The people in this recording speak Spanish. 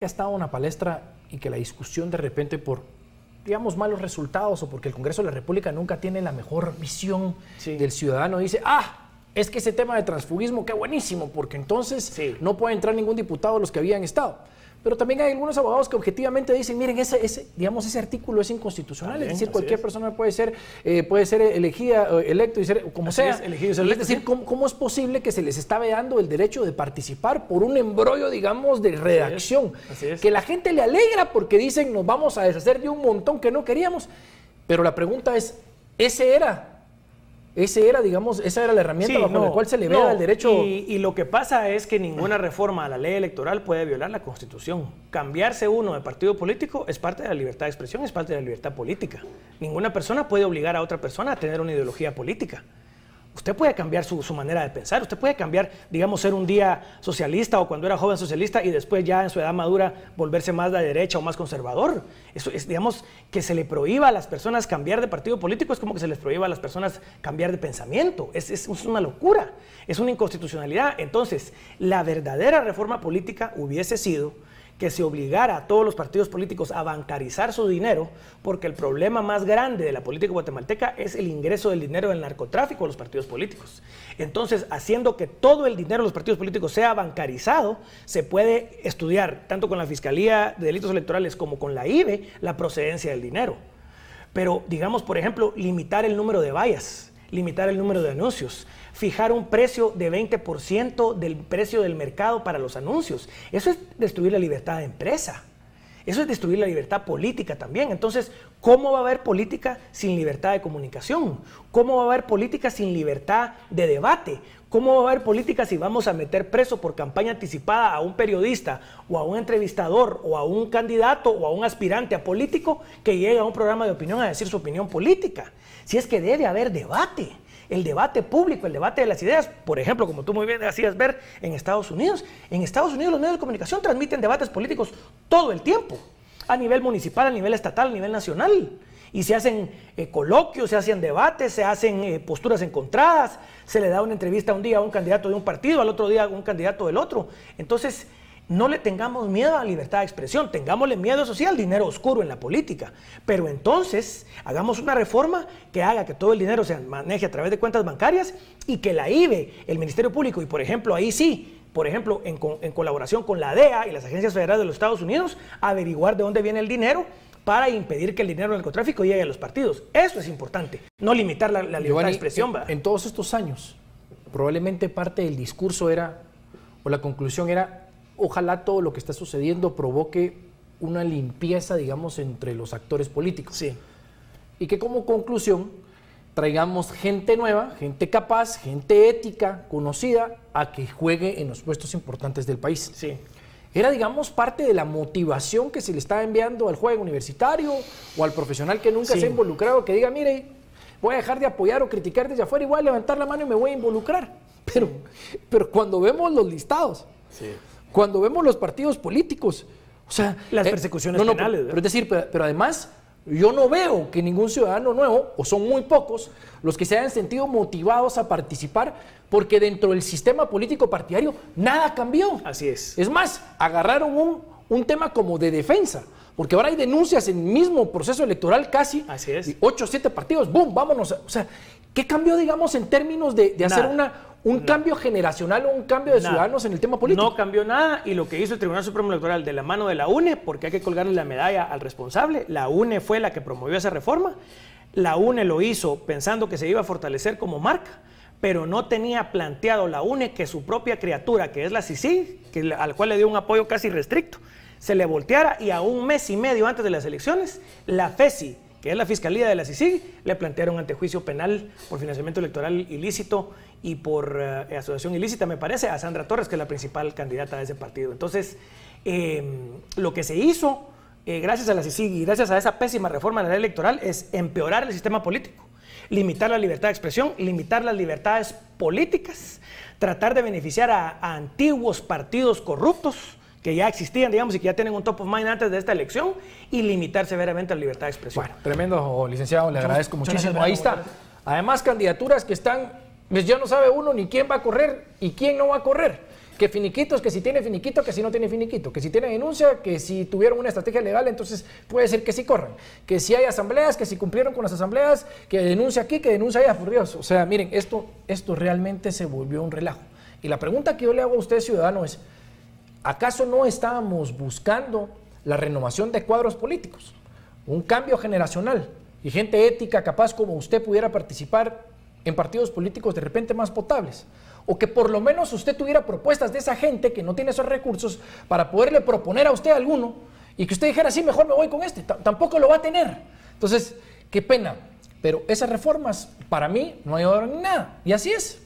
ha estado en una palestra y que la discusión de repente por, digamos, malos resultados o porque el Congreso de la República nunca tiene la mejor visión del ciudadano, dice, es que ese tema de transfugismo, qué buenísimo, porque entonces no puede entrar ningún diputado de los que habían estado. Pero también hay algunos abogados que objetivamente dicen, miren, digamos, ese artículo es inconstitucional, es decir, cualquier persona puede ser elegida, electo y ser como sea. Es decir, ¿cómo es posible que se les está vedando el derecho de participar por un embrollo, digamos, de redacción? Que la gente le alegra porque dicen, nos vamos a deshacer de un montón que no queríamos. Pero la pregunta es, digamos, esa era la herramienta bajo la cual se le veda el derecho. Y lo que pasa es que ninguna reforma a la ley electoral puede violar la Constitución. Cambiarse uno de partido político es parte de la libertad de expresión, es parte de la libertad política. Ninguna persona puede obligar a otra persona a tener una ideología política. Usted puede cambiar su manera de pensar, usted puede cambiar, digamos, ser un día socialista o cuando era joven socialista y después ya en su edad madura volverse más de derecha o más conservador. Eso es, digamos, que se le prohíba a las personas cambiar de partido político es como que se les prohíba a las personas cambiar de pensamiento. Es una locura, es una inconstitucionalidad. Entonces, la verdadera reforma política hubiese sido que se obligara a todos los partidos políticos a bancarizar su dinero, porque el problema más grande de la política guatemalteca es el ingreso del dinero del narcotráfico a los partidos políticos. Entonces, haciendo que todo el dinero de los partidos políticos sea bancarizado, se puede estudiar, tanto con la Fiscalía de Delitos Electorales como con la IBE, la procedencia del dinero. Pero, digamos, por ejemplo, limitar el número de vallas, limitar el número de anuncios, fijar un precio de 20% del precio del mercado para los anuncios. Eso es destruir la libertad de empresa. Eso es destruir la libertad política también. Entonces, ¿cómo va a haber política sin libertad de comunicación? ¿Cómo va a haber política sin libertad de debate? ¿Cómo va a haber política si vamos a meter preso por campaña anticipada a un periodista o a un entrevistador o a un candidato o a un aspirante a político que llega a un programa de opinión a decir su opinión política? Si es que debe haber debate. El debate público, el debate de las ideas, por ejemplo, como tú muy bien hacías ver en Estados Unidos. En Estados Unidos los medios de comunicación transmiten debates políticos todo el tiempo, a nivel municipal, a nivel estatal, a nivel nacional. Y se hacen coloquios, se hacen debates, se hacen posturas encontradas, se le da una entrevista un día a un candidato de un partido, al otro día a un candidato del otro. Entonces, no le tengamos miedo a la libertad de expresión, tengámosle miedo, eso sí, al dinero oscuro en la política. Pero entonces, hagamos una reforma que haga que todo el dinero se maneje a través de cuentas bancarias y que la IBE, el Ministerio Público, y por ejemplo, ahí sí, por ejemplo, en colaboración con la DEA y las agencias federales de los Estados Unidos, averiguar de dónde viene el dinero para impedir que el dinero del narcotráfico llegue a los partidos. Eso es importante, no limitar la libertad de expresión. En todos estos años, probablemente parte del discurso era, o la conclusión era, ojalá todo lo que está sucediendo provoque una limpieza, digamos, entre los actores políticos. Sí. Y que como conclusión traigamos gente nueva, gente capaz, gente ética, conocida, a que juegue en los puestos importantes del país. Sí. Era, digamos, parte de la motivación que se le estaba enviando al joven universitario o al profesional que nunca se ha involucrado, que diga, mire, voy a dejar de apoyar o criticar desde afuera y voy a levantar la mano y me voy a involucrar. Pero cuando vemos los listados, cuando vemos los partidos políticos, o sea, las persecuciones penales. Pero es decir, pero además, yo no veo que ningún ciudadano nuevo, o son muy pocos, los que se hayan sentido motivados a participar, porque dentro del sistema político partidario nada cambió. Así es. Es más, agarraron un tema como de defensa, porque ahora hay denuncias en el mismo proceso electoral casi. Así es. 8 o 7 partidos, ¡boom!, vámonos. O sea, ¿qué cambió, digamos, en términos de hacer un cambio generacional o un cambio de ciudadanos en el tema político? No cambió nada, y lo que hizo el Tribunal Supremo Electoral de la mano de la UNE, porque hay que colgarle la medalla al responsable, la UNE fue la que promovió esa reforma, la UNE lo hizo pensando que se iba a fortalecer como marca, pero no tenía planteado la UNE que su propia criatura, que es la CICIG, al cual le dio un apoyo casi restricto, se le volteara, y a un mes y medio antes de las elecciones, la FESI, que es la Fiscalía de la CICIG, le plantearon antejuicio penal por financiamiento electoral ilícito y por asociación ilícita, me parece, a Sandra Torres, que es la principal candidata de ese partido. Entonces, lo que se hizo, gracias a la CICIG y gracias a esa pésima reforma de la ley electoral, es empeorar el sistema político, limitar la libertad de expresión, limitar las libertades políticas, tratar de beneficiar a antiguos partidos corruptos, que ya existían, digamos, y que ya tienen un top of mind antes de esta elección, y limitar severamente la libertad de expresión. Bueno, tremendo, licenciado, le agradezco muchísimo. Ahí está. Además, candidaturas que están, pues ya no sabe uno ni quién va a correr y quién no va a correr. que finiquitos, que si tiene finiquito, que si no tiene finiquito, que si tiene denuncia, que si tuvieron una estrategia legal, entonces puede ser que sí corran, que si hay asambleas, que si cumplieron con las asambleas, que denuncia aquí, que denuncia allá, por Dios. O sea, miren, esto realmente se volvió un relajo. Y la pregunta que yo le hago a usted, ciudadano, es, ¿acaso no estábamos buscando la renovación de cuadros políticos? Un cambio generacional y gente ética capaz como usted pudiera participar en partidos políticos de repente más potables. O que por lo menos usted tuviera propuestas de esa gente que no tiene esos recursos para poderle proponer a usted alguno y que usted dijera, sí, mejor me voy con este. Tampoco lo va a tener. Entonces, qué pena. Pero esas reformas, para mí, no hay ahora ni nada. Y así es.